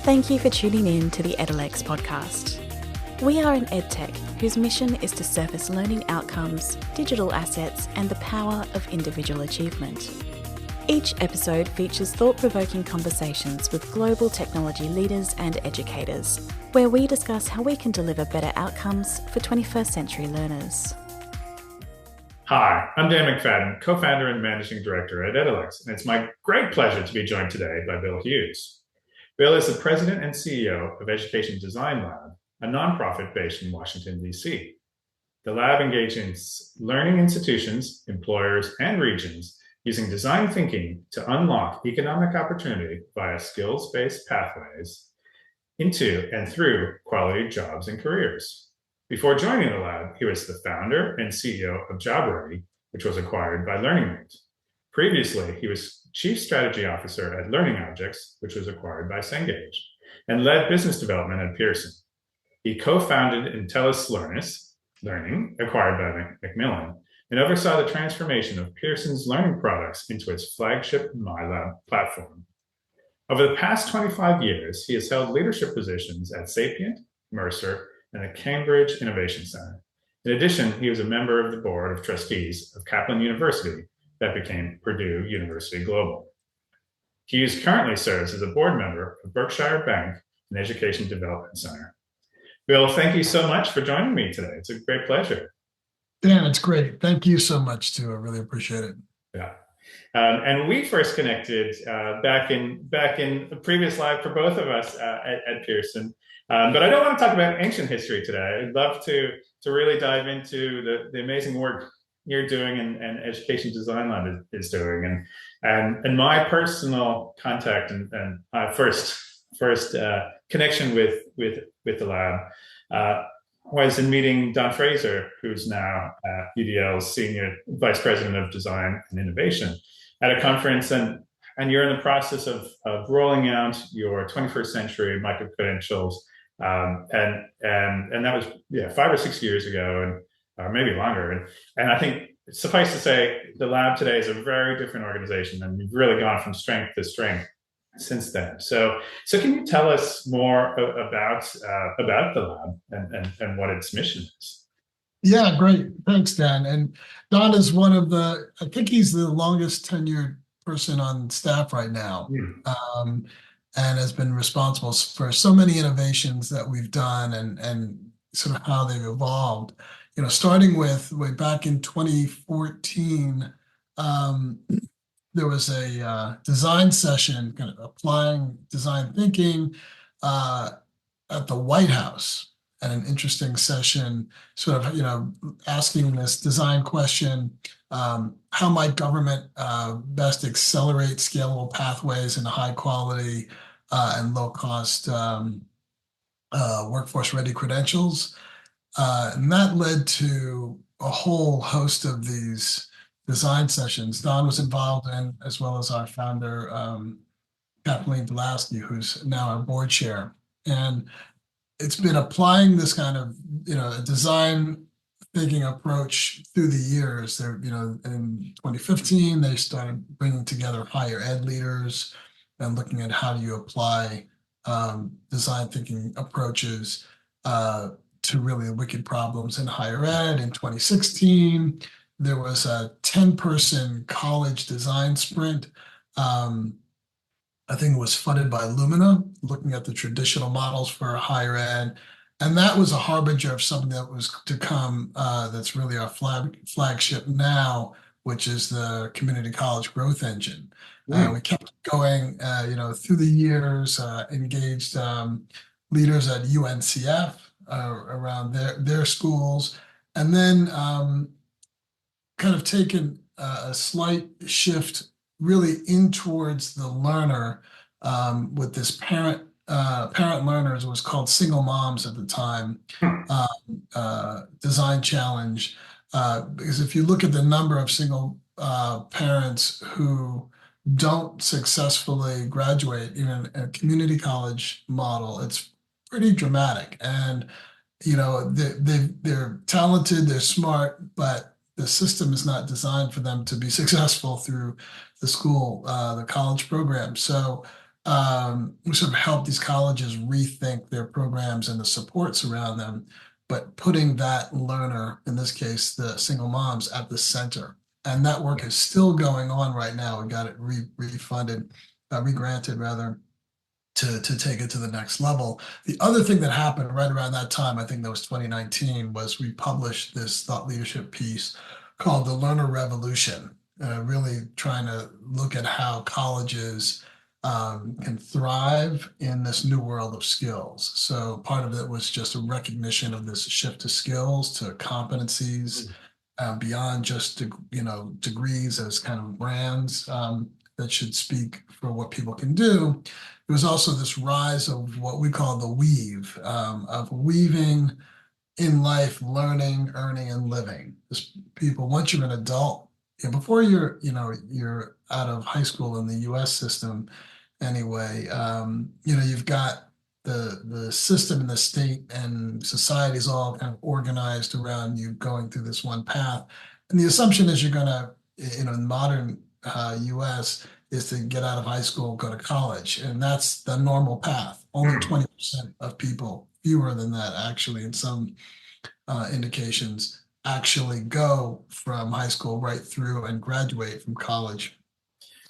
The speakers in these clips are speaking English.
Thank you for tuning in to the Edalex podcast. We are an edtech whose mission is to surface learning outcomes, digital assets, and the power of individual achievement. Each episode features thought-provoking conversations with global technology leaders and educators, where we discuss how we can deliver better outcomes for 21st century learners. Hi, I'm Dan McFadden, co-founder and managing director at Edalex, and it's my great pleasure to be joined today by Bill Hughes. Bill is the president and CEO of Education Design Lab, a nonprofit based in Washington, D.C. The lab engages learning institutions, employers, and regions using design thinking to unlock economic opportunity via skills-based pathways into and through quality jobs and careers. Before joining the lab, he was the founder and CEO of JobReady, which was acquired by LearningMate. Previously, he was Chief Strategy Officer at Learning Objects, which was acquired by Cengage, and led business development at Pearson. He co-founded Intellis Learning, acquired by Macmillan, and oversaw the transformation of Pearson's learning products into its flagship MyLab platform. Over the past 25 years, he has held leadership positions at Sapient, Mercer, and the Cambridge Innovation Center. In addition, he was a member of the board of trustees of Kaplan University, that became Purdue University Global. Hughes currently serves as a board member of Berkshire Bank and Education Development Center. Bill, thank you so much for joining me today. It's a great pleasure. Dan, it's great. Thank you so much, too. I really appreciate it. Yeah. And we first connected back in a previous life for both of us at Pearson. But I don't want to talk about ancient history today. I'd love to really dive into the amazing work you're doing and Education Design Lab is doing, and my personal contact and first connection with the lab was in meeting Don Fraser, who's now UDL's Senior Vice President of Design and Innovation, at a conference, and you're in the process of rolling out your 21st century micro credentials, and that was 5 or 6 years ago, and or maybe longer. And I think suffice to say, the lab today is a very different organization, and we've really gone from strength to strength since then. So can you tell us more about the lab and what its mission is? Yeah, great. Thanks, Dan. And Don is I think he's the longest tenured person on staff right now, and has been responsible for so many innovations that we've done and sort of how they've evolved. Starting with way back in 2014, there was a design session, kind of applying design thinking at the White House, and an interesting session, sort of, asking this design question: how might government best accelerate scalable pathways into high quality and low cost workforce-ready credentials? And that led to a whole host of these design sessions Don was involved in, as well as our founder, Kathleen Dulowski, who's now our board chair. And it's been applying this kind of, design thinking approach through the years. In 2015, they started bringing together higher ed leaders and looking at how do you apply design thinking approaches to really wicked problems in higher ed. In 2016, there was a 10-person college design sprint. I think it was funded by Lumina, looking at the traditional models for higher ed. And that was a harbinger of something that was to come, that's really our flagship now, which is the Community College Growth Engine. We kept going, through the years, engaged leaders at UNCF, around their schools, and then kind of taken a slight shift really in towards the learner, with this parent learners, it was called Single Moms at the time, design challenge, because if you look at the number of single parents who don't successfully graduate in a community college model, it's pretty dramatic. And they're talented, they're smart, but the system is not designed for them to be successful through the college program. So we sort of help these colleges rethink their programs and the supports around them, but putting that learner, in this case, the single moms, at the center. And that work is still going on right now. We got it refunded, regranted rather, to take it to the next level. The other thing that happened right around that time, I think that was 2019, was we published this thought leadership piece called The Learner Revolution, really trying to look at how colleges can thrive in this new world of skills. So part of it was just a recognition of this shift to skills, to competencies, beyond just degrees as kind of brands that should speak for what people can do. There was also this rise of what we call the weave, of weaving in life, learning, earning, and living. People, once you're an adult, before you're out of high school in the U.S. system, anyway, you've got the system and the state and society is all kind of organized around you going through this one path. And the assumption is you're going to, in modern U.S., is to get out of high school, go to college. And that's the normal path. Only 20% of people, fewer than that actually, in some indications, actually go from high school right through and graduate from college.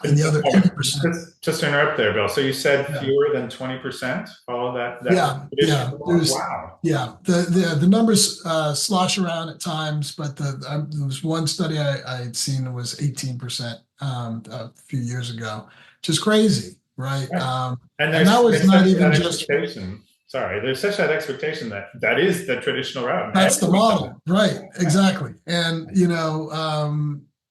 And the other 80%. Just to interrupt there, Bill. So you said Yeah. fewer than 20% follow that Yeah. wow. Yeah. The numbers slosh around at times, but there was one study I had seen was 18% a few years ago, which is crazy, right? And that was not even just. Sorry, there's such that expectation that is the traditional route. That's the model, right? Exactly. And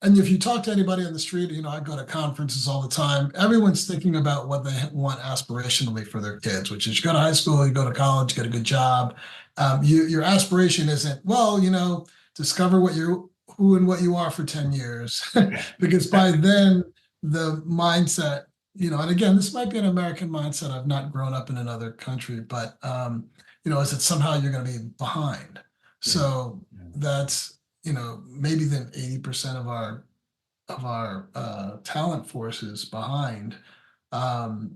and if you talk to anybody on the street, I go to conferences all the time. Everyone's thinking about what they want aspirationally for their kids, which is you go to high school, you go to college, get a good job. Your aspiration isn't, discover who and what you are for 10 years, because by then the mindset, and again, this might be an American mindset. I've not grown up in another country, but is that somehow you're going to be behind. So that's, maybe then 80% of our talent force is behind. According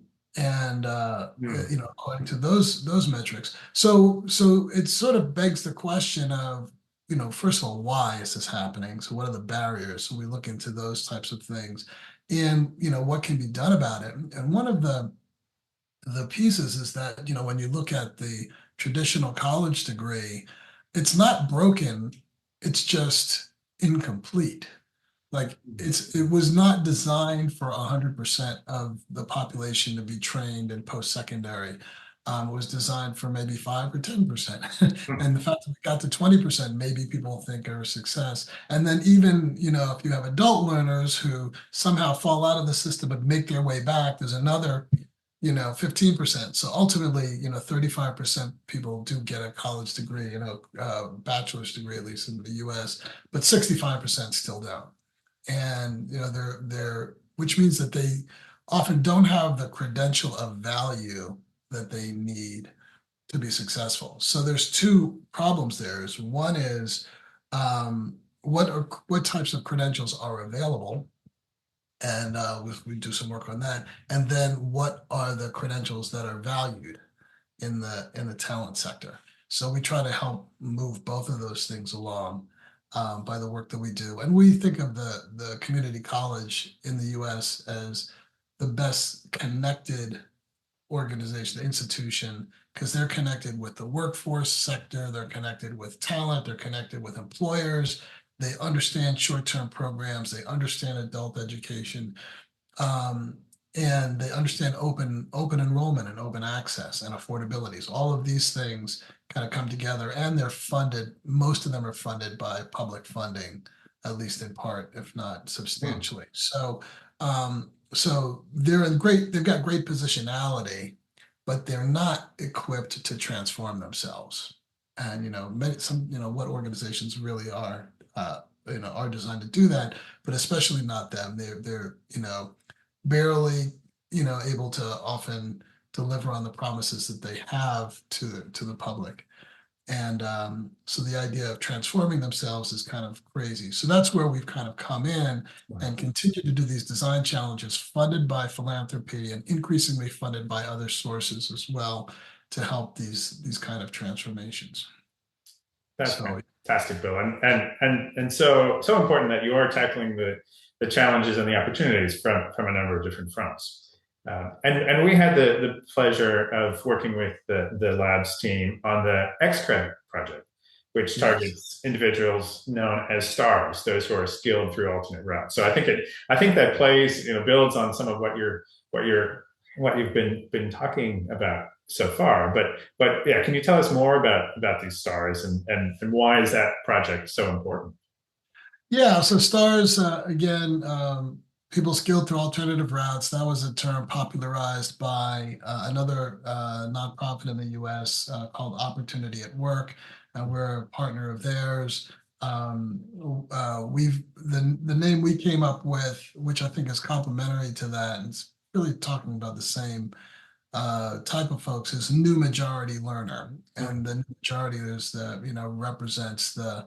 to those metrics. So it sort of begs the question of, first of all, why is this happening? So what are the barriers? So we look into those types of things and, what can be done about it. And one of the pieces is that, when you look at the traditional college degree, it's not broken, it's just incomplete. Like it was not designed for 100% of the population to be trained in post-secondary. It was designed for maybe 5 or 10%. And the fact that we got to 20%, maybe people think are a success. And then even, if you have adult learners who somehow fall out of the system but make their way back, there's another 15%. So ultimately, 35% people do get a college degree, bachelor's degree, at least in the US, but 65% still don't. And, they're, which means that they often don't have the credential of value that they need to be successful. So there's two problems there. One is what types of credentials are available? And we do some work on that. And then what are the credentials that are valued in the talent sector? So we try to help move both of those things along by the work that we do. And we think of the community college in the US as the best connected organization, institution, because they're connected with the workforce sector, they're connected with talent, they're connected with employers. They understand short-term programs. They understand adult education, and they understand open enrollment and open access and affordability. So all of these things kind of come together, and they're funded. Most of them are funded by public funding, at least in part, if not substantially. So they're in great. They've got great positionality, but they're not equipped to transform themselves. And what organizations really are. Are designed to do that, but especially not them. They're barely able to often deliver on the promises that they have to the public. And so the idea of transforming themselves is kind of crazy. So that's where we've kind of come in and continue to do these design challenges funded by philanthropy and increasingly funded by other sources as well to help these kind of transformations. That's fantastic, Bill, and so important that you are tackling the challenges and the opportunities from a number of different fronts. And we had the pleasure of working with the labs team on the X-Credit project, which targets individuals known as stars, those who are skilled through alternate routes. So I think that plays, builds on some of what you've been talking about so far. But yeah, can you tell us more about these stars and why is that project so important? Yeah, so stars again. People skilled through alternative routes. That was a term popularized by another nonprofit in the U.S. Called Opportunity at Work, and we're a partner of theirs. The name we came up with, which I think is complementary to that, and it's really talking about the same type of folks, is new majority learner, and the majority is represents the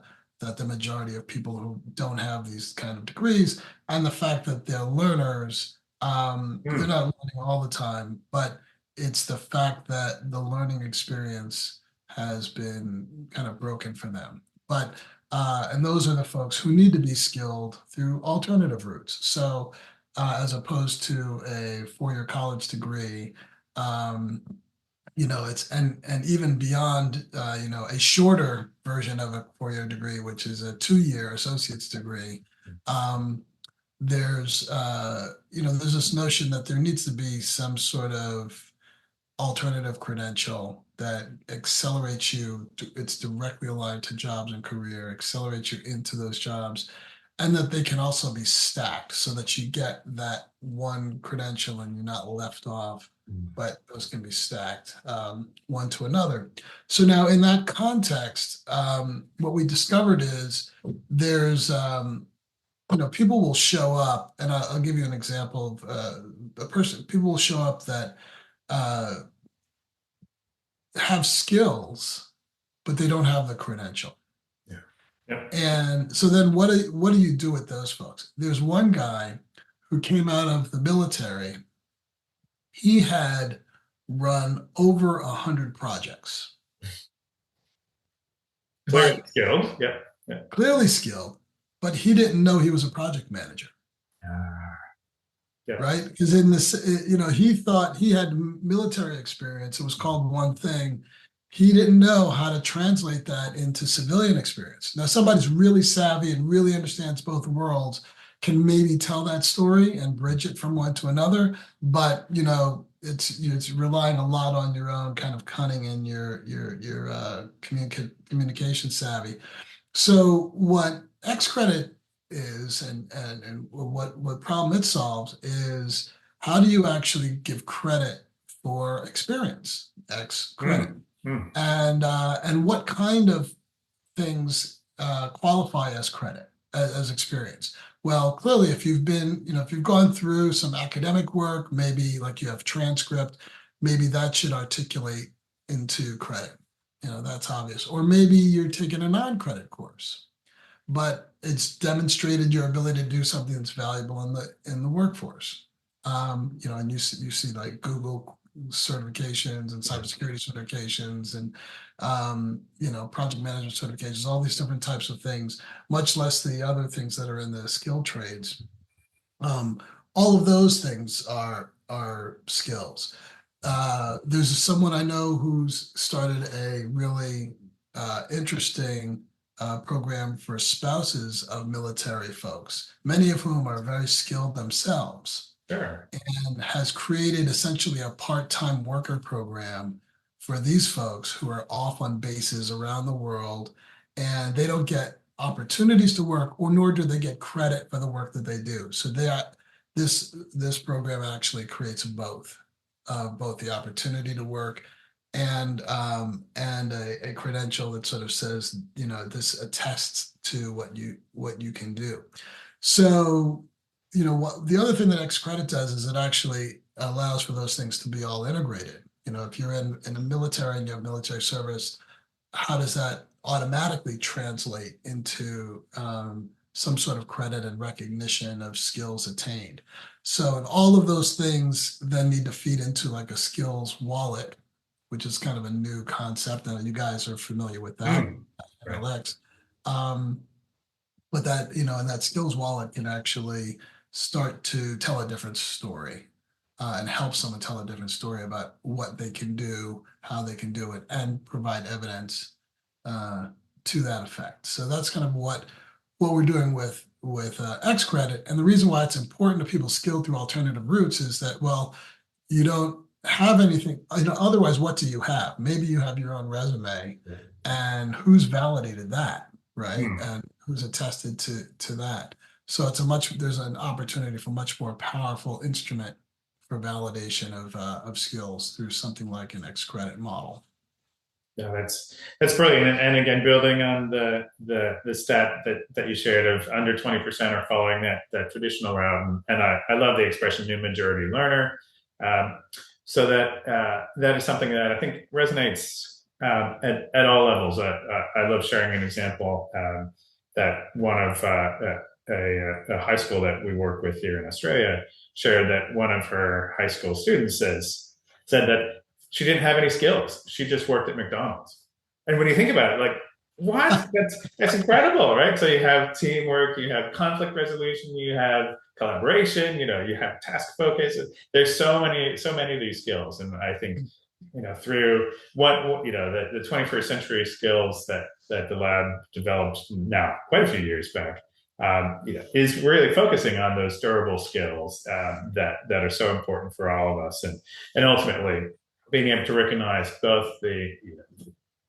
majority of people who don't have these kind of degrees, and the fact that they're learners, they're not learning all the time, but it's the fact that the learning experience has been kind of broken for them. But and those are the folks who need to be skilled through alternative routes. So as opposed to a four-year college degree, it's and even beyond a shorter version of a four-year degree, which is a two-year associate's degree. There's there's this notion that there needs to be some sort of alternative credential that accelerates you. It's directly aligned to jobs and career, accelerates you into those jobs, and that they can also be stacked so that you get that one credential and you're not left off, but those can be stacked one to another. So now in that context, what we discovered is there's, people will show up, and I'll give you an example of people will show up that have skills, but they don't have the credential. Yep. And so then what do you do with those folks? There's one guy who came out of the military. He had run over 100 projects. Clearly skilled. Yeah. Clearly skilled, but he didn't know he was a project manager. Yeah. Right? Because in this, he thought he had military experience. It was called one thing. He didn't know how to translate that into civilian experience. Now, somebody's really savvy and really understands both worlds can maybe tell that story and bridge it from one to another. But it's relying a lot on your own kind of cunning and your communication savvy. So what X-Credit is and what problem it solves is how do you actually give credit for experience, X-Credit? And what kind of things qualify as credit, as experience? Well, clearly, if you've gone through some academic work, maybe like you have transcript, maybe that should articulate into credit. That's obvious. Or maybe you're taking a non-credit course, but it's demonstrated your ability to do something that's valuable in the workforce. And you see like Google certifications and cybersecurity certifications and project management certifications, all these different types of things, much less the other things that are in the skilled trades. All of those things are skills. There's someone I know who's started a really interesting program for spouses of military folks, many of whom are very skilled themselves. Sure. And has created essentially a part-time worker program for these folks who are off on bases around the world, and they don't get opportunities to work, or nor do they get credit for the work that they do. So this program actually creates both the opportunity to work and a credential that sort of says, this attests to what you can do. So what the other thing that X-Credit does is it actually allows for those things to be all integrated. If you're in a military and you have military service, how does that automatically translate into some sort of credit and recognition of skills attained? So, and all of those things then need to feed into like a skills wallet, which is kind of a new concept. And you guys are familiar with that, Right. NLX. But that, and that skills wallet can actually start to tell a different story and help someone tell a different story about what they can do, how they can do it, and provide evidence to that effect. So that's kind of what we're doing with X credit. And the reason why it's important to people skilled through alternative routes is that, well, you don't have anything, otherwise, what do you have? Maybe you have your own resume, and who's validated that, right? And who's attested to that. So there's an opportunity for much more powerful instrument for validation of skills through something like an X credit model. Yeah, that's brilliant. And again, building on the stat that you shared of under 20% are following that traditional route. And I love the expression new majority learner. So that is something that I think resonates at all levels. I love sharing an example that one of a high school that we work with here in Australia shared that one of her high school students said that she didn't have any skills. She just worked at McDonald's. And when you think about it, like, what? That's incredible, right? So you have teamwork, you have conflict resolution, you have collaboration, you have task focus. There's so many of these skills. And I think, through the 21st century skills that the lab developed now quite a few years back, is really focusing on those durable skills that are so important for all of us, and ultimately being able to recognize both the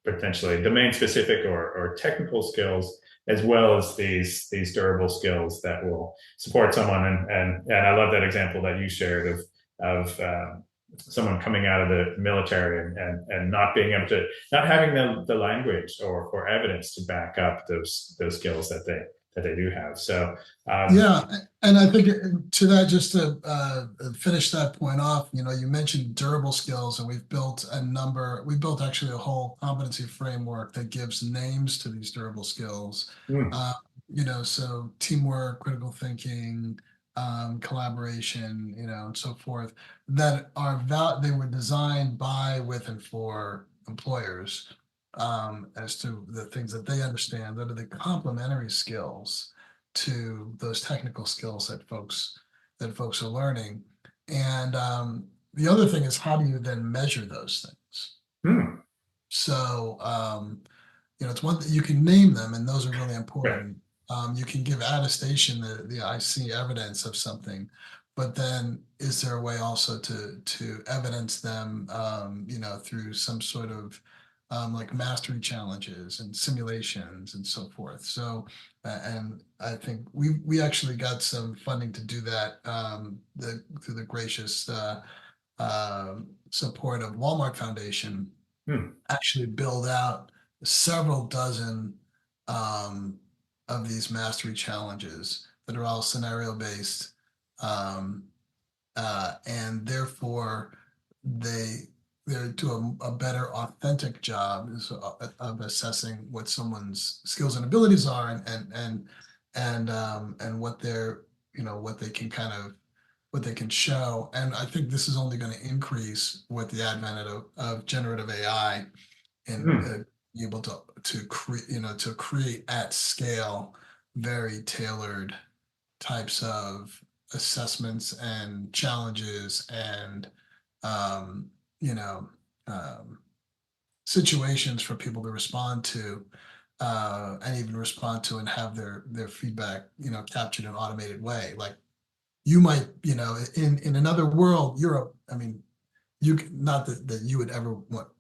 potentially domain specific or technical skills, as well as these durable skills that will support someone. And I love that example that you shared of someone coming out of the military and not being able to, not having the language or evidence to back up those skills that they do have. So yeah, and I think to that, just to finish that point off, you mentioned durable skills, and we built actually a whole competency framework that gives names to these durable skills. So teamwork, critical thinking, collaboration, and so forth, that they were designed by, with, and for employers as to the things that they understand that are the complementary skills to those technical skills that folks are learning. And the other thing is, how do you then measure those things? So it's one that you can name them, and those are really important. You can give attestation that I see evidence of something, but then is there a way also to evidence them, through some sort of like mastery challenges and simulations and so forth. So, and I think we actually got some funding to do that through the gracious support of Walmart Foundation. Actually build out several dozen of these mastery challenges that are all scenario based, and therefore they do a better authentic job of assessing what someone's skills and abilities are, and what they're what they can show. And I think this is only going to increase with the advent of generative AI and be able to create at scale very tailored types of assessments and challenges and situations for people to respond to, and even respond to and have their feedback captured in an automated way. Like, you might, in another world, not that you would ever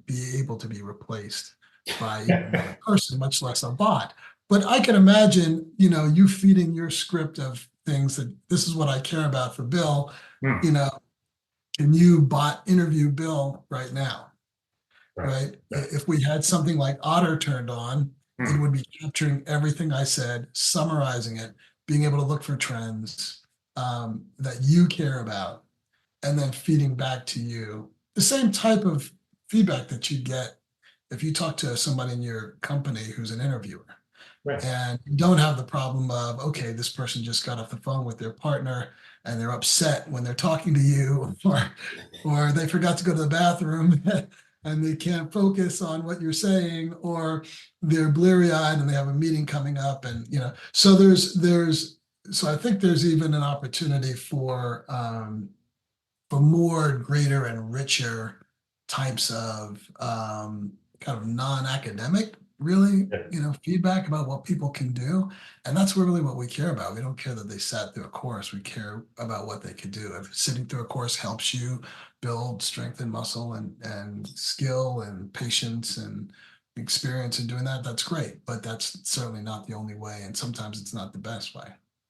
be able to be replaced by a person, much less a bot. But I can imagine, you feeding your script of things that this is what I care about for Bill. Can you bot interview Bill right now? Right? If we had something like Otter turned on, it would be capturing everything I said, summarizing it, being able to look for trends that you care about, and then feeding back to you the same type of feedback that you get if you talk to somebody in your company who's an interviewer, Right. and you don't have the problem of, okay, this person just got off the phone with their partner and they're upset when they're talking to you, or they forgot to go to the bathroom and they can't focus on what you're saying, or they're bleary-eyed and they have a meeting coming up, and so so I think there's even an opportunity for more greater and richer types of kind of non-academic, really, feedback about what people can do. And that's really what we care about. We don't care that they sat through a course. We care about what they could do. If sitting through a course helps you build strength and muscle and skill and patience and experience in doing that, that's great. But that's certainly not the only way. And sometimes it's not the best way.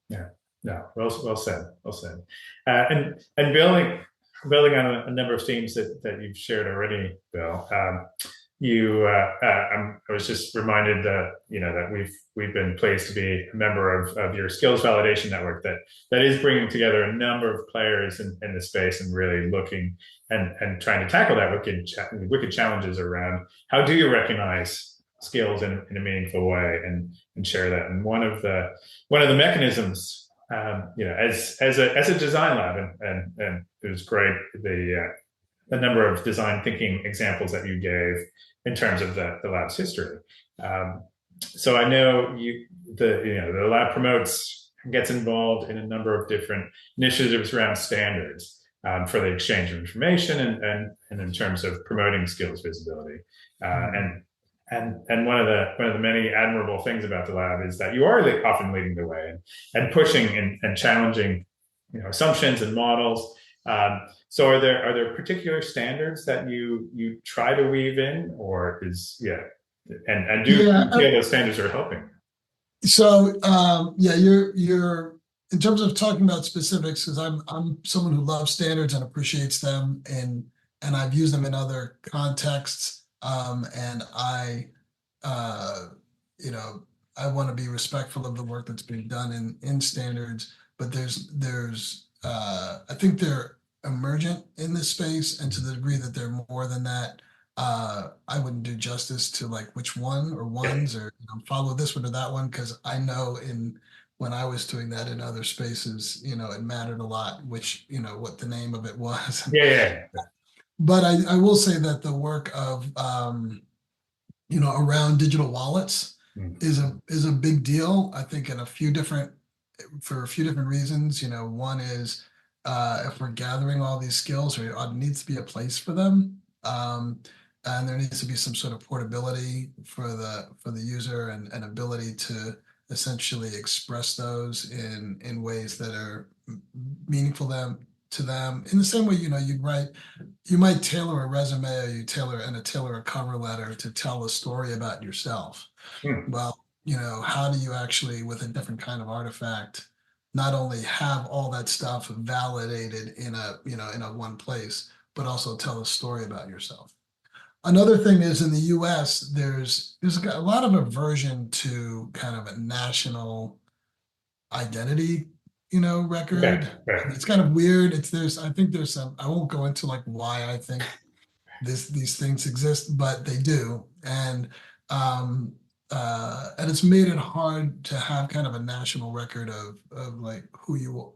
Yeah. No. Well said. Well said. And building on a number of themes that you've shared already, Bill. I was just reminded that that we've been pleased to be a member of your skills validation network that is bringing together a number of players in the space and really looking and trying to tackle that wicked challenges around how do you recognize skills in a meaningful way and share that. And one of the mechanisms, as a design lab, and it was great the number of design thinking examples that you gave in terms of the lab's history. So I know the lab gets involved in a number of different initiatives around standards for the exchange of information and in terms of promoting skills visibility. And one of the many admirable things about the lab is that you are often leading the way and pushing and challenging assumptions and models. So are there particular standards that you try to weave in, or do you feel those standards are helping? So you're in terms of talking about specifics, because I'm someone who loves standards and appreciates them, and I've used them in other contexts. And I want to be respectful of the work that's being done in standards, but I think they're emergent in this space, and to the degree that they're more than that, I wouldn't do justice to like which one or ones or follow this one or that one, because I know when I was doing that in other spaces, it mattered a lot which what the name of it was. But I will say that the work of around digital wallets is a big deal. I think for a few different reasons. One is if we're gathering all these skills, there needs to be a place for them, and there needs to be some sort of portability for the user and ability to essentially express those in ways that are meaningful to them. In the same way, you might tailor a resume, or you tailor a cover letter to tell a story about yourself. Well, how do you actually, with a different kind of artifact, not only have all that stuff validated in a one place, but also tell a story about yourself? Another thing is, in the US, there's a lot of aversion to kind of a national identity record. Right. It's kind of weird. I think there's some, I won't go into like why I think these things exist, but they do. And it's made it hard to have kind of a national record of like who you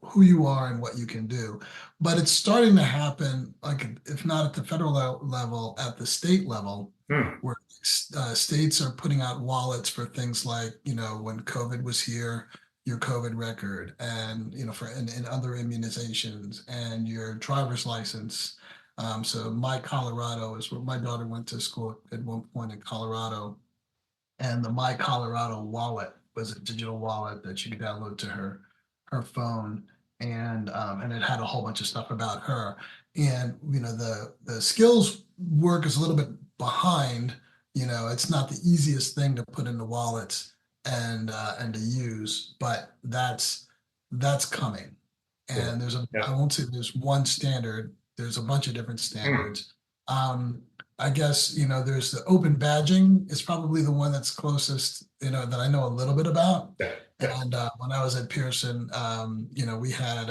are and what you can do. But it's starting to happen, like if not at the federal level, at the state level, where states are putting out wallets for things like, when COVID was here, your COVID record, and for in other immunizations, and your driver's license. So My Colorado is where my daughter went to school at one point in Colorado, and the My Colorado wallet was a digital wallet that you could download to her phone, and it had a whole bunch of stuff about her. And the skills work is a little bit behind. It's not the easiest thing to put into wallets and to use, but that's coming. And I won't say there's one standard. There's a bunch of different standards. I guess there's the open badging is probably the one that's closest that I know a little bit about. And when I was at Pearson, we had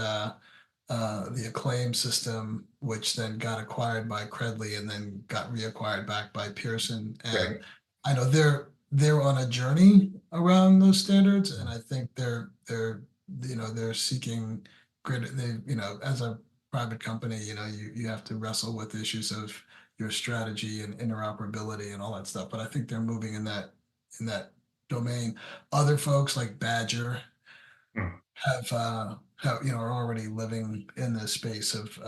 the Acclaim system which then got acquired by Credly and then got reacquired back by Pearson. And Right. I know they're on a journey around those standards, and I think they're seeking great. As a private company, you have to wrestle with issues of your strategy and interoperability and all that stuff. But I think they're moving in that domain. Other folks like Badger Hmm. are already living in the space of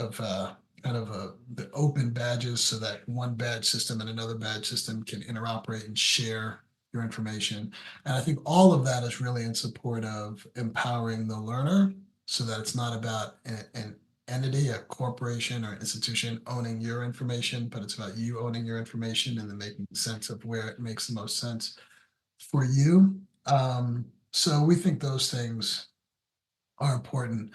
kind of the open badges, so that one badge system and another badge system can interoperate and share your information. And I think all of that is really in support of empowering the learner, so that it's not about an entity, a corporation or institution owning your information, but it's about you owning your information and then making sense of where it makes the most sense for you. So we think those things are important.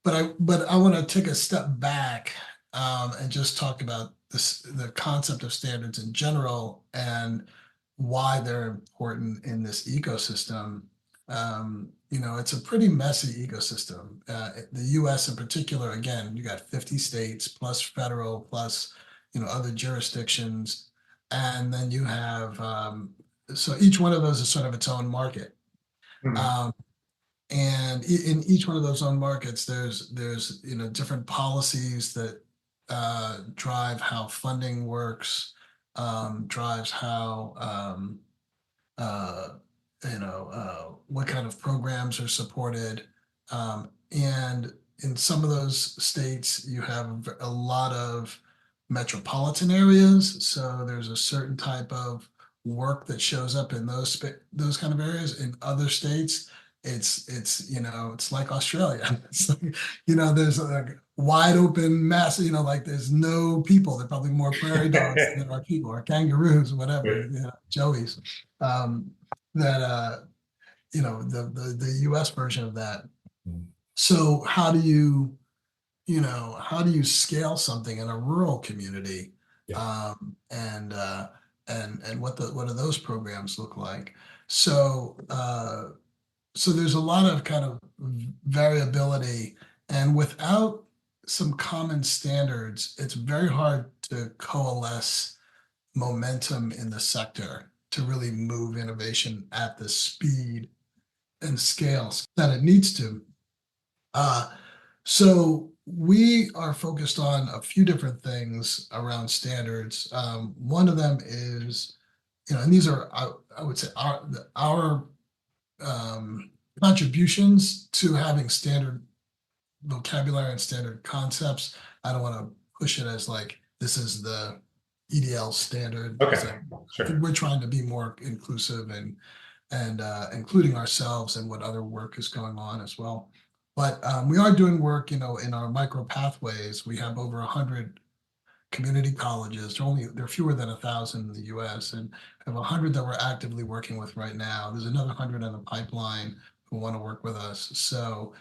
But I want to take a step back, and just talk about the concept of standards in general and why they're important in this ecosystem. It's a pretty messy ecosystem. The U.S. in particular, again, you got 50 states plus federal plus other jurisdictions, and then you have so each one of those is sort of its own market. Mhm. Um, and in each one of those own markets, there's different policies that drive how funding works, drives how uh, what kind of programs are supported. And in some of those states, you have a lot of metropolitan areas. So there's a certain type of work that shows up in those kind of areas. In other states, it's like Australia. It's like, there's a wide open mass, like there's no people. There are probably more prairie dogs than there are people, or kangaroos, whatever, Right. joeys. Um, that the US version of that. Mhm. So how do you scale something in a rural community? Yeah. And what do those programs look like? So there's a lot of kind of variability, and without some common standards, it's very hard to coalesce momentum in the sector to really move innovation at the speed and scales that it needs to. Uh, so we are focused on a few different things around standards. One of them is, and these are, I would say, our um, contributions to having standard vocabulary and standard concepts. I don't want to push it as like this is the EDL standard, because Okay. I think Sure. we're trying to be more inclusive and including ourselves and what other work is going on as well. But we are doing work, in our micro pathways. We have over 100 community colleges. There are fewer than 1,000 in the U.S. and have 100 that we're actively working with right now. There's another 100 in the pipeline who want to work with us. So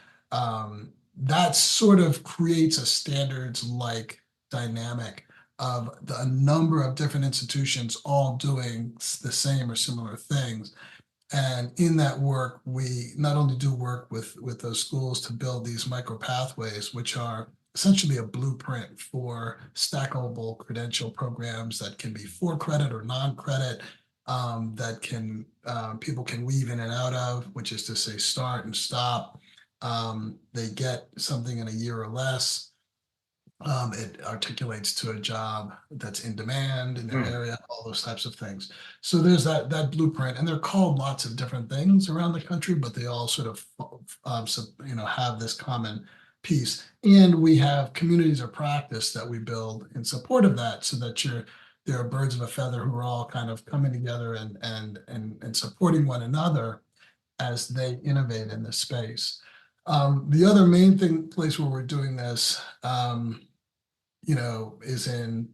that sort of creates a standards like dynamic of a number of different institutions all doing the same or similar things. And in that work, we not only do work with those schools to build these micro pathways, which are essentially a blueprint for stackable credential programs that can be for credit or non-credit, that can people can weave in and out of, which is to say start and stop. They get something in a year or less. It articulates to a job that's in demand in their Hmm. area, all those types of things. So there's that blueprint, and they're called lots of different things around the country, but they all sort of have this common piece. And we have communities of practice that we build in support of that, so that there are birds of a feather who are all kind of coming together and supporting one another as they innovate in this space. The other main place where we're doing this, is in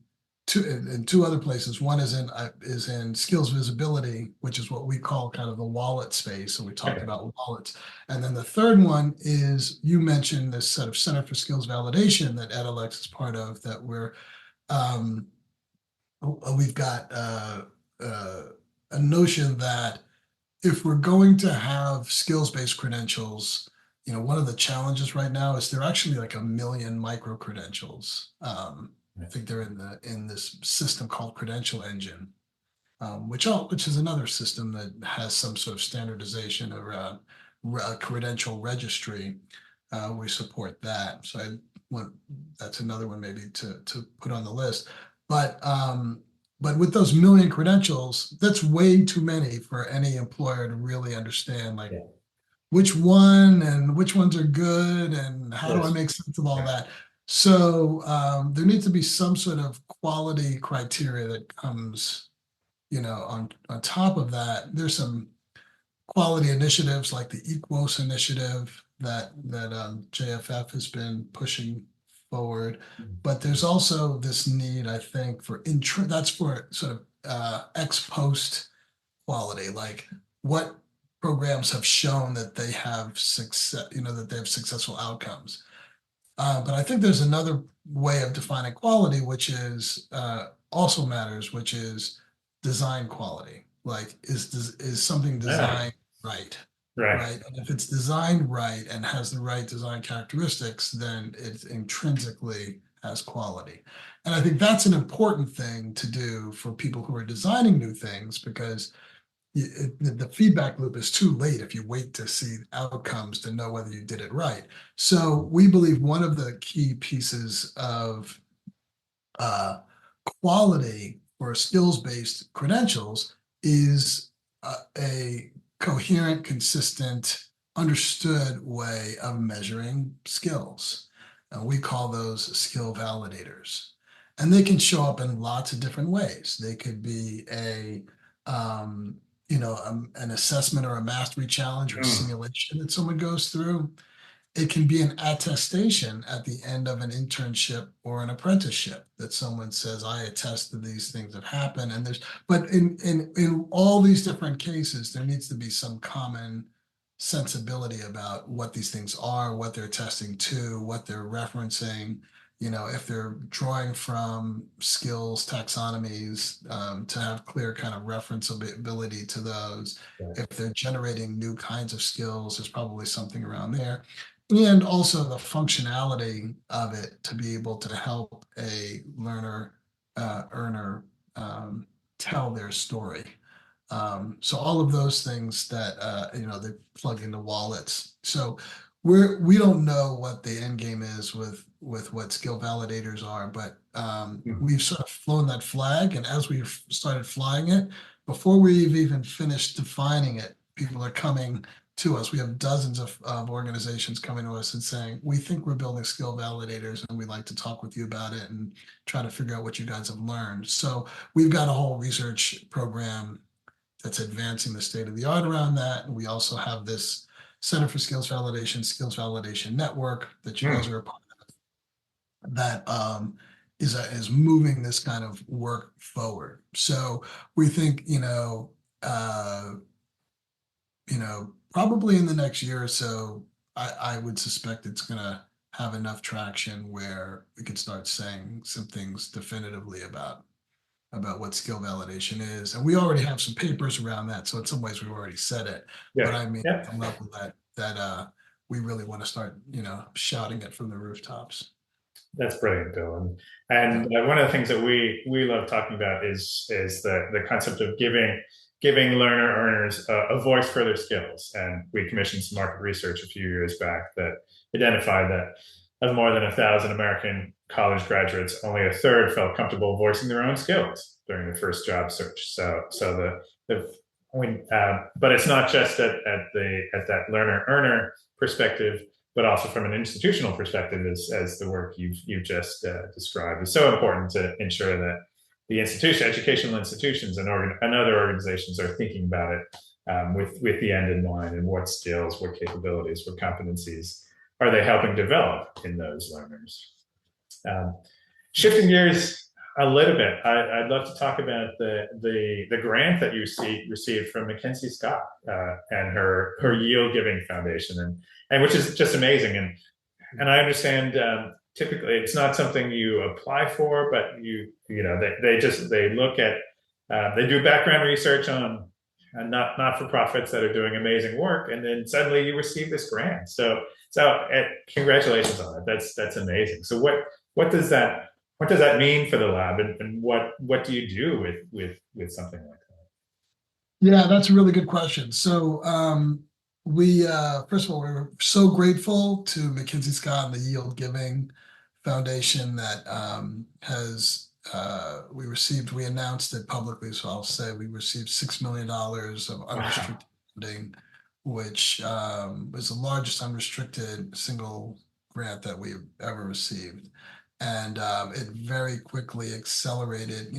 two other places. One is in skills visibility, which is what we call kind of the wallet space. So we talked Okay. about wallets. And then the third one is, you mentioned this sort of Center for Skills Validation that Edelex is part of, that um, we've got a notion that if we're going to have skills-based credentials, one of the challenges right now is there are actually like 1 million micro credentials. I think they're in this system called Credential Engine, which is another system that has some sort of standardization around a credential registry. We support that, so that's another one maybe to put on the list. But with those 1 million credentials, that's way too many for any employer to really understand, like which one and which ones are good and how do I make sense of all that. So there needs to be some sort of quality criteria that comes, on top of that. There's some quality initiatives like the Equos initiative that JFF has been pushing forward, but there's also this need, I think, that's for sort of ex post quality, like what programs have shown that they have success, that they have successful outcomes. But I think there's another way of defining quality, which is also matters, which is design quality. Like, is something designed right? Right. And if it's designed right and has the right design characteristics, then it intrinsically has quality. And I think that's an important thing to do for people who are designing new things, because the feedback loop is too late if you wait to see outcomes to know whether you did it right. So we believe one of the key pieces of quality for skills-based credentials is a coherent, consistent, understood way of measuring skills. And we call those skill validators. And they can show up in lots of different ways. They could be an assessment or a mastery challenge or simulation that someone goes through. It can be an attestation at the end of an internship or an apprenticeship that someone says, I attest that these things have happened. But in all these different cases, there needs to be some common sensibility about what these things are, what they're attesting to, what they're referencing. If they're drawing from skills taxonomies, to have clear kind of referenceability to those. If they're generating new kinds of skills, there's probably something around there. And also the functionality of it to be able to help a learner, earner tell their story. So all of those things that they plug into wallets. So we don't know what the end game is with what skill validators are, but we've sort of flown that flag, and as we've started flying it, before we've even finished defining it, people are coming to us. We have dozens of organizations coming to us and saying, we think we're building skill validators and we'd like to talk with you about it and try to figure out what you guys have learned. So we've got a whole research program that's advancing the state of the art around that. And we also have this Center for Skills Validation Network that you guys are a part of, that is moving this kind of work forward. So we think, probably in the next year or so, I would suspect it's going to have enough traction where we could start saying some things definitively about what skill validation is. And we already have some papers around that. So in some ways we've already said it, but I mean, I'm up with that we really want to start, shouting it from the rooftops. That's brilliant, Bill. And one of the things that we love talking about is the concept of giving learner earners a voice for their skills. And we commissioned some market research a few years back that identified that of more than 1,000 American college graduates, only a third felt comfortable voicing their own skills during their first job search. But it's not just at that learner earner perspective, but also from an institutional perspective, as the work you've just described. It's so important to ensure that the educational institutions and other organizations are thinking about it with the end in mind, and what skills, what capabilities, what competencies are they helping develop in those learners. Shifting gears a little bit, I'd love to talk about the grant that you received from Mackenzie Scott and her Yield Giving Foundation, and which is just amazing. And I understand typically it's not something you apply for, but they look at they do background research on and not for profits that are doing amazing work, and then suddenly you receive this grant. So congratulations on that. That's amazing. So what does that mean for the lab, and what do you do with something like that? Yeah, that's a really good question. So we first of all, we're so grateful to McKinsey Scott and the Yield Giving Foundation that we announced it publicly, so I'll say we received $6 million of unrestricted funding, which was the largest unrestricted single grant that we've ever received. And it very quickly accelerated,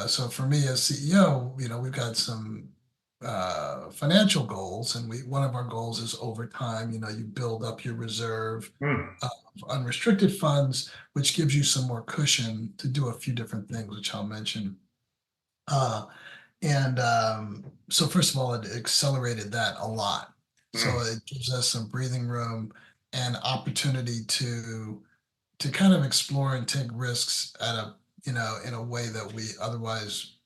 so for me as CEO, we've got some financial goals, and one of our goals is over time, you build up your reserve of unrestricted funds, which gives you some more cushion to do a few different things, which I'll mention. So first of all, it accelerated that a lot. So it gives us some breathing room and opportunity to kind of explore and take risks in a way that we otherwise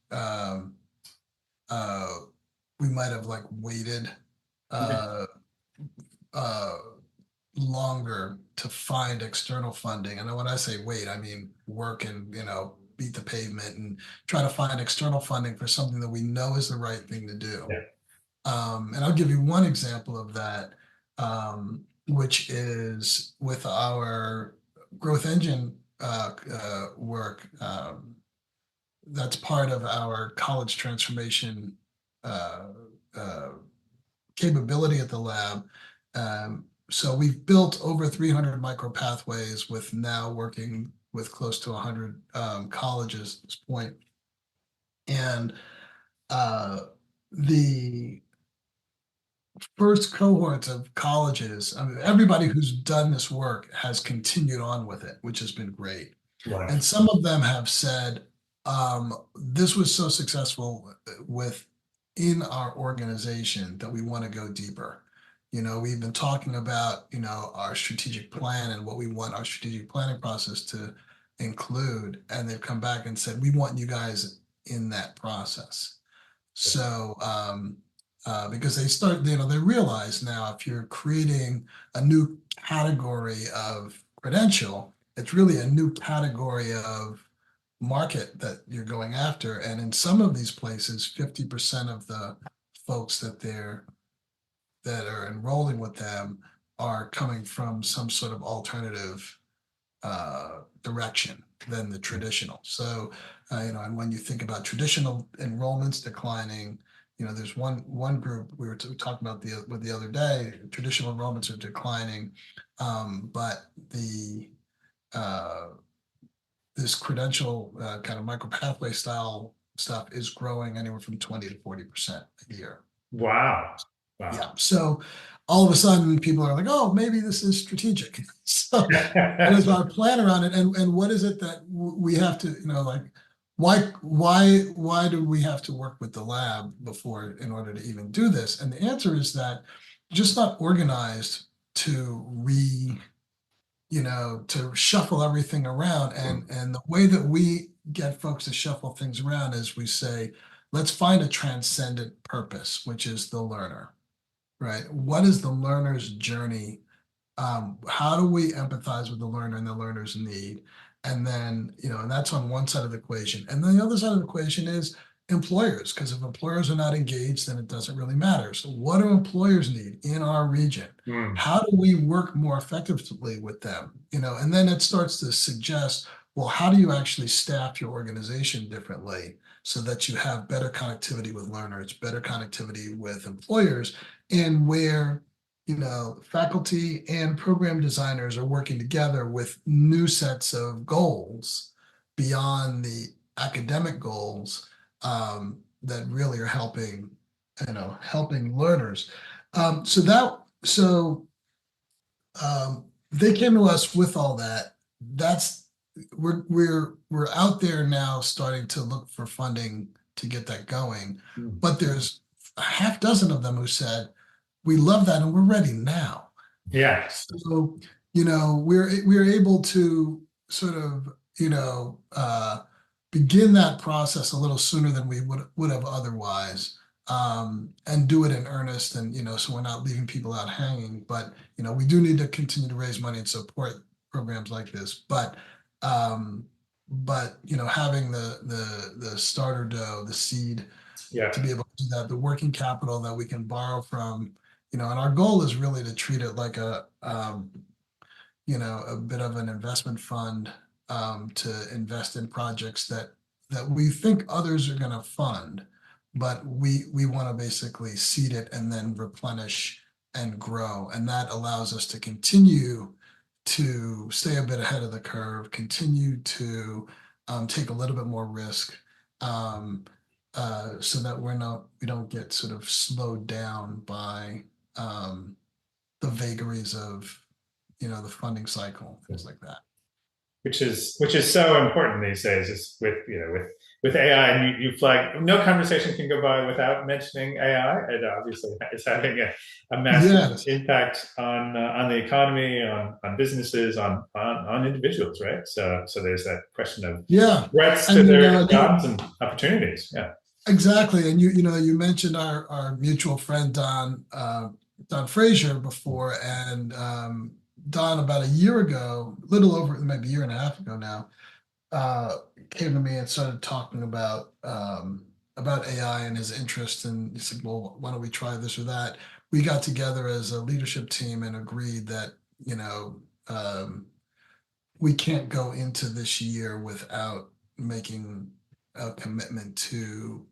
we might have like waited longer to find external funding. And when I say wait, I mean work and beat the pavement and try to find external funding for something that we know is the right thing to do. And I'll give you one example of that, which is with our growth engine work. That's part of our college transformation capability at the lab. So we've built over 300 micro pathways, with now working with close to 100 colleges at this point. And the first cohorts of colleges, everybody who's done this work has continued on with it, which has been great. Right. And some of them have said, this was so successful in our organization that we want to go deeper. We've been talking about, our strategic plan and what we want our strategic planning process to include. And they've come back and said, we want you guys in that process. So, because they realize now, if you're creating a new category of credential, it's really a new category of market that you're going after. And in some of these places, 50% of the folks that are enrolling with them are coming from some sort of alternative direction than the traditional. So, and when you think about traditional enrollments declining, there's one group we were talking about the other day. Traditional enrollments are declining, but this credential kind of micro pathway style stuff is growing anywhere from 20 to 40% a year. Wow. Yeah. So all of a sudden people are like, oh, maybe this is strategic. So what is our plan around it? And what is it that we have to, why do we have to work with the lab in order to even do this? And the answer is that just not organized to to shuffle everything around. And the way that we get folks to shuffle things around is we say, let's find a transcendent purpose, which is the learner, right? What is the learner's journey? How do we empathize with the learner and the learner's need? And then, and that's on one side of the equation. And then the other side of the equation is employers, because if employers are not engaged, then it doesn't really matter. So what do employers need in our region? How do we work more effectively with them? And then it starts to suggest, well, how do you actually staff your organization differently so that you have better connectivity with learners, better connectivity with employers, and where faculty and program designers are working together with new sets of goals beyond the academic goals that really are helping learners. They came to us with all that. We're out there now starting to look for funding to get that going. But there's a half dozen of them who said, we love that and we're ready now. Yeah. So, we're able to sort of, begin that process a little sooner than we would have otherwise. and do it in earnest. And, so we're not leaving people out hanging, but, we do need to continue to raise money and support programs like this. But, having the starter dough, the seed to be able to do that, the working capital that we can borrow from, and our goal is really to treat it like a bit of an investment fund, to invest in projects that we think others are going to fund, but we want to basically seed it and then replenish and grow. And that allows us to continue to stay a bit ahead of the curve, continue to take a little bit more risk, so that we don't get sort of slowed down by the vagaries of the funding cycle, things like that. Which is so important these days. Is with AI, and you flag, no conversation can go by without mentioning AI. It obviously is having a massive impact on the economy, on businesses, on individuals, right? So there's that question of threats to their jobs and opportunities. Yeah, exactly. And you mentioned our mutual friend Don Frazier before, and Don, about a year ago, a little over maybe a year and a half ago now, came to me and started talking about AI and his interest. And he said, well, why don't we try this or that? We got together as a leadership team and agreed that, we can't go into this year without making a commitment to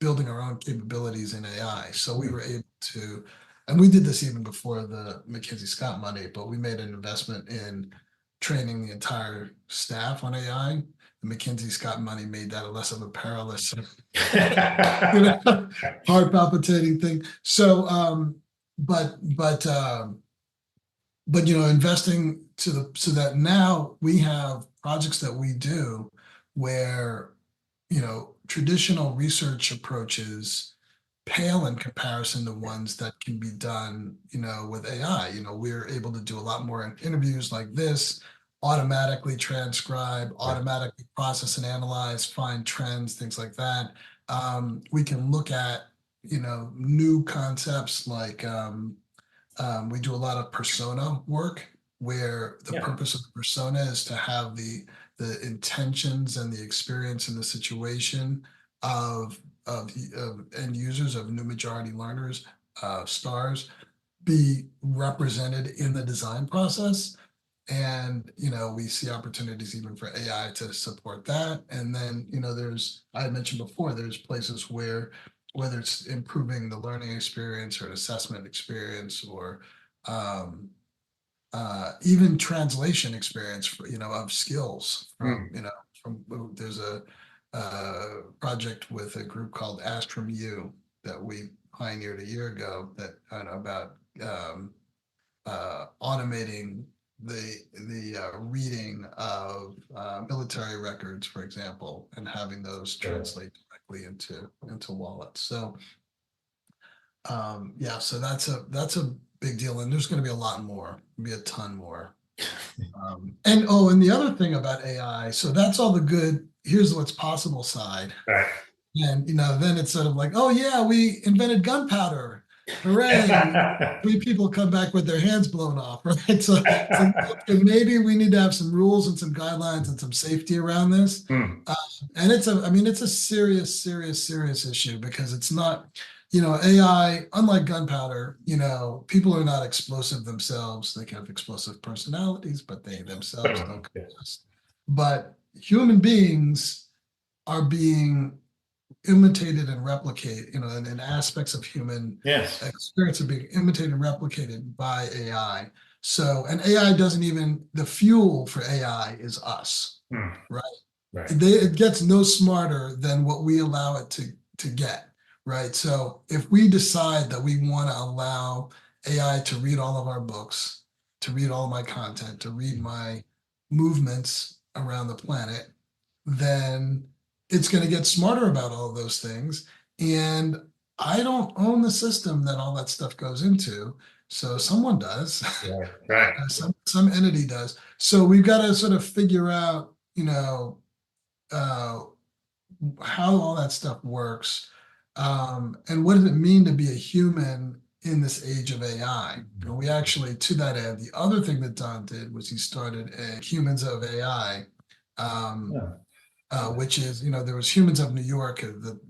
building our own capabilities in AI. So we were able to, and we did this even before the McKinsey Scott money, but we made an investment in training the entire staff on AI. The McKinsey Scott money made that less of a perilous, heart palpitating thing. So, investing so that now we have projects that we do where, traditional research approaches pale in comparison to ones that can be done, with AI. We're able to do a lot more interviews like this, automatically transcribe, automatically process and analyze, find trends, things like that. We can look at, new concepts like we do a lot of persona work, where the purpose of the persona is to have the intentions and the experience and the situation of end users, of new majority learners, stars, be represented in the design process. And, we see opportunities even for AI to support that. And then, I had mentioned before, there's places where, whether it's improving the learning experience or an assessment experience, or even translation experience for, of skills from, there's a project with a group called Astrum U that we pioneered a year ago that about automating the reading of military records, for example, and having those translate directly into wallets. So so that's a big deal, and there's going to be a lot more, be a ton more. And the other thing about AI, so that's all the good, here's what's possible side. Right. And then it's sort of like, oh yeah, we invented gunpowder. Hooray. 3 people come back with their hands blown off, right? So it's like, okay, maybe we need to have some rules and some guidelines and some safety around this. And it's a serious issue, because it's not, AI, unlike gunpowder, people are not explosive themselves. They can have explosive personalities, but they themselves don't coexist. But human beings are being imitated and replicated, and aspects of human experience are being imitated and replicated by AI. So, and AI doesn't even, the fuel for AI is us, right? It gets no smarter than what we allow it to get. Right. So if we decide that we want to allow AI to read all of our books, to read all my content, to read my movements around the planet, then it's going to get smarter about all of those things. And I don't own the system that all that stuff goes into. So someone does. Right. Some entity does. So we've got to sort of figure out, how all that stuff works. And what does it mean to be a human in this age of AI? You know, we actually, to that end, the other thing that Don did was he started a Humans of AI, um, Yeah. which is, you know, there was Humans of New York,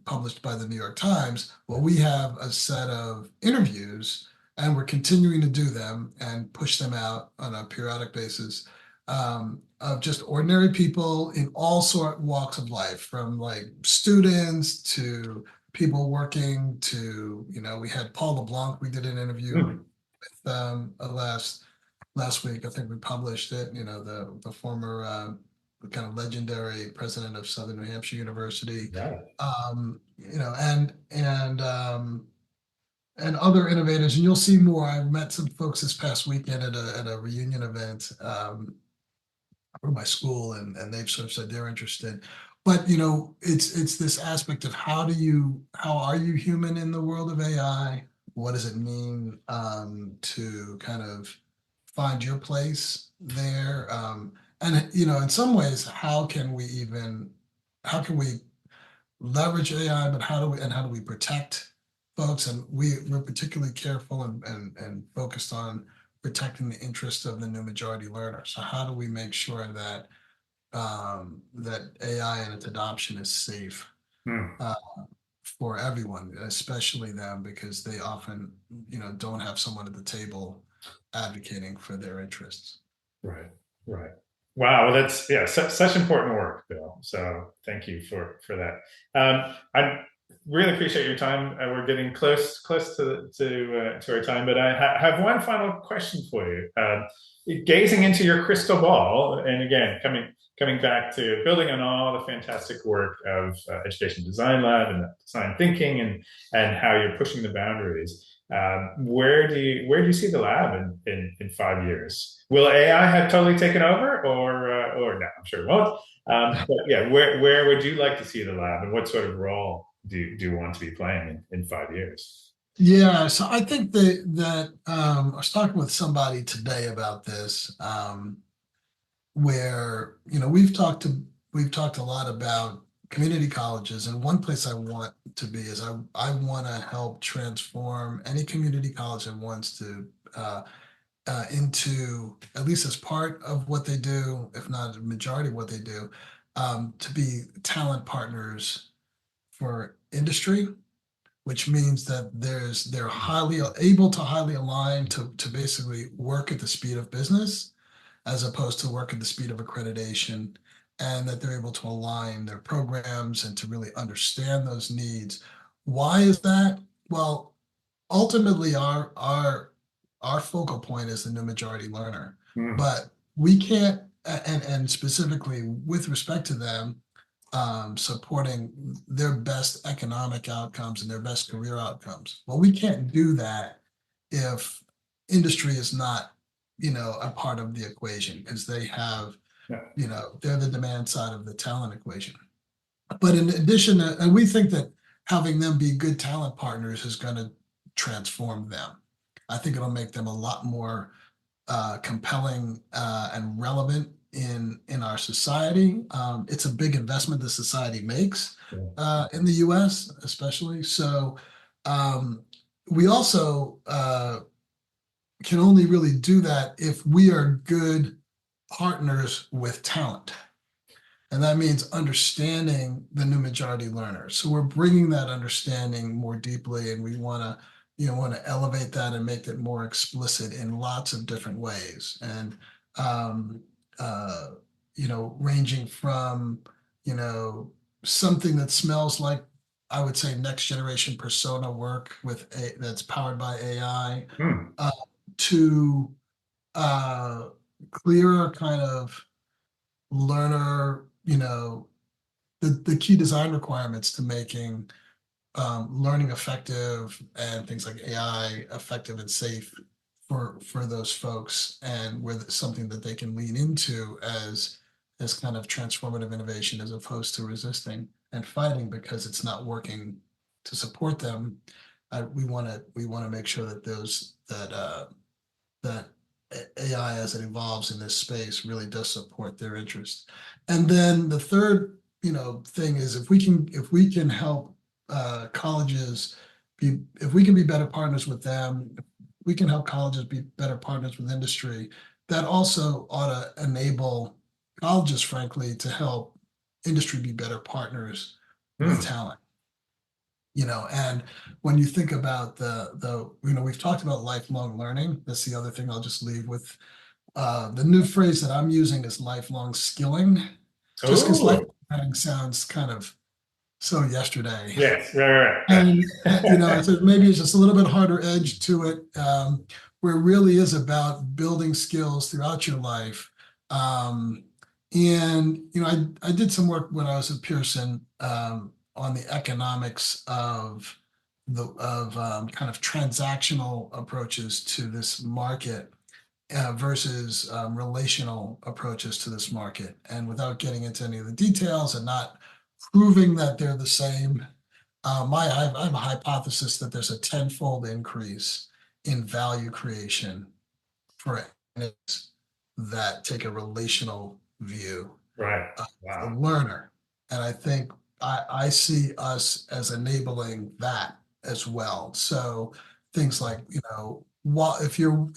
published by the New York Times. Well, we have a set of interviews, and we're continuing to do them and push them out on a periodic basis, of just ordinary people in all walks of life, from like students to people working to, you know, we had Paul LeBlanc. We did an interview Hmm. with last week. I think we published it. You know, the former kind of legendary president of Southern New Hampshire University. Yeah. You know, and other innovators, and you'll see more. I met some folks this past weekend at a reunion event for my school, and they've sort of said they're interested. But you know, it's this aspect of how are you human in the world of AI? What does it mean to kind of find your place there? And you know, in some ways, how can we leverage AI, but how do we protect folks? And we're particularly careful and focused on protecting the interests of the new majority learner. So how do we make sure that that AI and its adoption is safe Hmm. uh, for everyone, especially them, because they often, you know, don't have someone at the table advocating for their interests. Right. Right. Wow. Well, that's such important work, Bill. So thank you for that. I really appreciate your time. We're getting close to our time, but I have one final question for you. Gazing into your crystal ball, and again, coming back to building on all the fantastic work of Education Design Lab and design thinking, and how you're pushing the boundaries. Where do you see the lab in 5 years? Will AI have totally taken over, or no? I'm sure it won't. But yeah, where would you like to see the lab, and what sort of role do you want to be playing in 5 years? Yeah, so I think that I was talking with somebody today about this, where you know we've talked a lot about community colleges, and one place I want to be is I want to help transform any community college that wants to into, at least as part of what they do, if not a majority of what they do, to be talent partners for industry, which means that they're highly able to highly align to basically work at the speed of business as opposed to work at the speed of accreditation, and that they're able to align their programs and to really understand those needs. Why is that? Well, ultimately our focal point is the new majority learner, Hmm. but we can't, and specifically with respect to them, supporting their best economic outcomes and their best career outcomes. Well, we can't do that if industry is not, you know, a part of the equation, because they have, Yeah. you know, they're the demand side of the talent equation. But in addition, and we think that having them be good talent partners is going to transform them. I think it'll make them a lot more compelling and relevant in our society. It's a big investment the society makes in the U.S., especially. So we also can only really do that if we are good partners with talent. And that means understanding the new majority learners. So we're bringing that understanding more deeply, and we want to, you know, want to elevate that and make it more explicit in lots of different ways. And um, uh, you know, ranging from, you know, something that smells like, I would say, next generation persona work that's powered by AI, Hmm. uh, to uh, clearer kind of learner, you know, the key design requirements to making learning effective and things like AI effective and safe for those folks, and with something that they can lean into as kind of transformative innovation, as opposed to resisting and fighting because it's not working to support them. We want to make sure that that AI as it evolves in this space really does support their interests. And then the third, you know, thing is if we can help colleges if we can be better partners with them, if we can help colleges be better partners with industry, that also ought to enable colleges, frankly, to help industry be better partners with talent. And when you think about we've talked about lifelong learning. That's the other thing I'll just leave with. The new phrase that I'm using is lifelong skilling, just because lifelong learning sounds kind of so yesterday. Yes, right. And so maybe it's just a little bit harder edge to it, where it really is about building skills throughout your life. I did some work when I was at Pearson on the economics of kind of transactional approaches to this market versus relational approaches to this market. And without getting into any of the details and not proving that they're the same, I have a hypothesis that there's a tenfold increase in value creation for that take a relational view of the learner. And I think I see us as enabling that as well. So things like, if your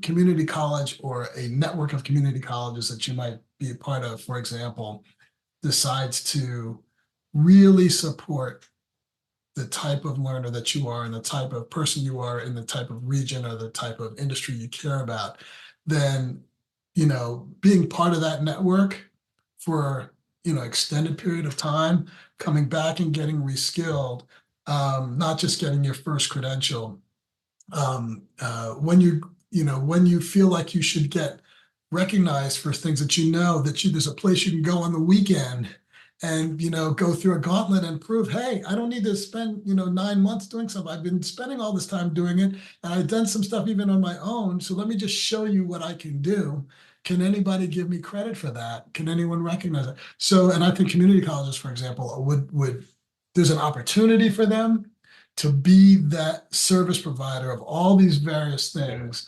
community college or a network of community colleges that you might be a part of, for example, decides to really support the type of learner that you are and the type of person you are in the type of region or the type of industry you care about, then, being part of that network for, extended period of time, coming back and getting reskilled, not just getting your first credential. When you feel like you should get recognized for things that there's a place you can go on the weekend and go through a gauntlet and prove, hey, I don't need to spend 9 months doing something. I've been spending all this time doing it, and I've done some stuff even on my own. So let me just show you what I can do. Can anybody give me credit for that? Can anyone recognize it? So, and I think community colleges, for example, would there's an opportunity for them to be that service provider of all these various things,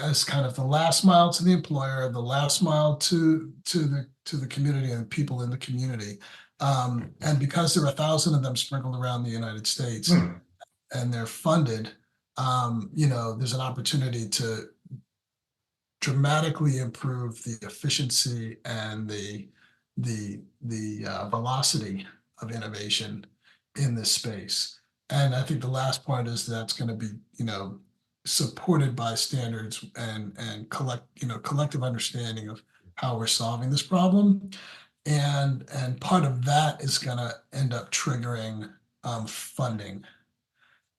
as kind of the last mile to the employer, the last mile to the community and people in the community. And because there are 1,000 of them sprinkled around the United States and they're funded, there's an opportunity to dramatically improve the efficiency and the velocity of innovation in this space. And I think the last point is that's going to be, supported by standards and collective understanding of how we're solving this problem. And part of that is going to end up triggering funding.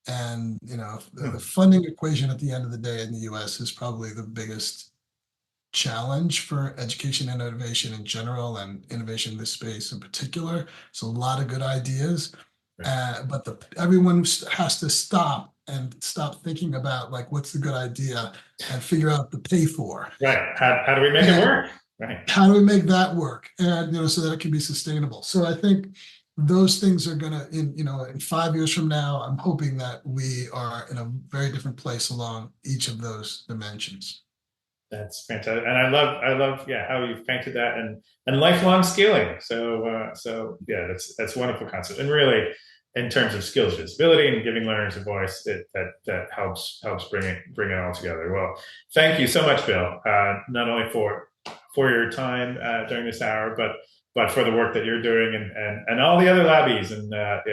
And, the funding equation at the end of the day in the US is probably the biggest challenge for education and innovation in general and innovation in this space in particular. It's a lot of good ideas, but everyone has to stop thinking about what's the good idea and figure out the pay for. Right. How do we make it work? Right. How do we make that work? And, so that it can be sustainable. So I think those things are going to, in 5 years from now, I'm hoping that we are in a very different place along each of those dimensions. That's fantastic, and I love, how you painted that and lifelong skilling. So that's a wonderful concept, and really, in terms of skills visibility and giving learners a voice, that helps bring it all together. Well, thank you so much, Bill, not only for your time during this hour, but for the work that you're doing and all the other labbies. And I've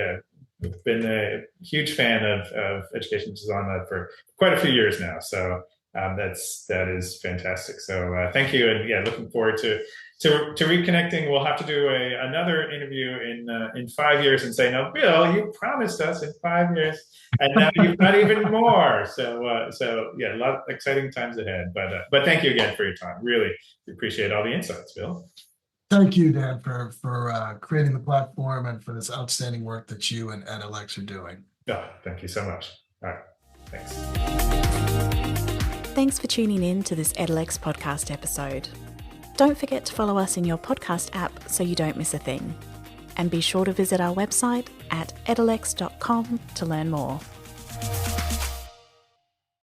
been a huge fan of Education Design Lab for quite a few years now. So. That is fantastic. So thank you, and looking forward to reconnecting. We'll have to do another interview in 5 years and say, no, Bill, you promised us in 5 years, and now you've got even more. So a lot of exciting times ahead. But thank you again for your time. Really appreciate all the insights, Bill. Thank you, Dan, for creating the platform and for this outstanding work that you and edX are doing. Thank you so much. All right, thanks. Thanks for tuning in to this edX podcast episode. Don't forget to follow us in your podcast app so you don't miss a thing. And be sure to visit our website at edX.com to learn more.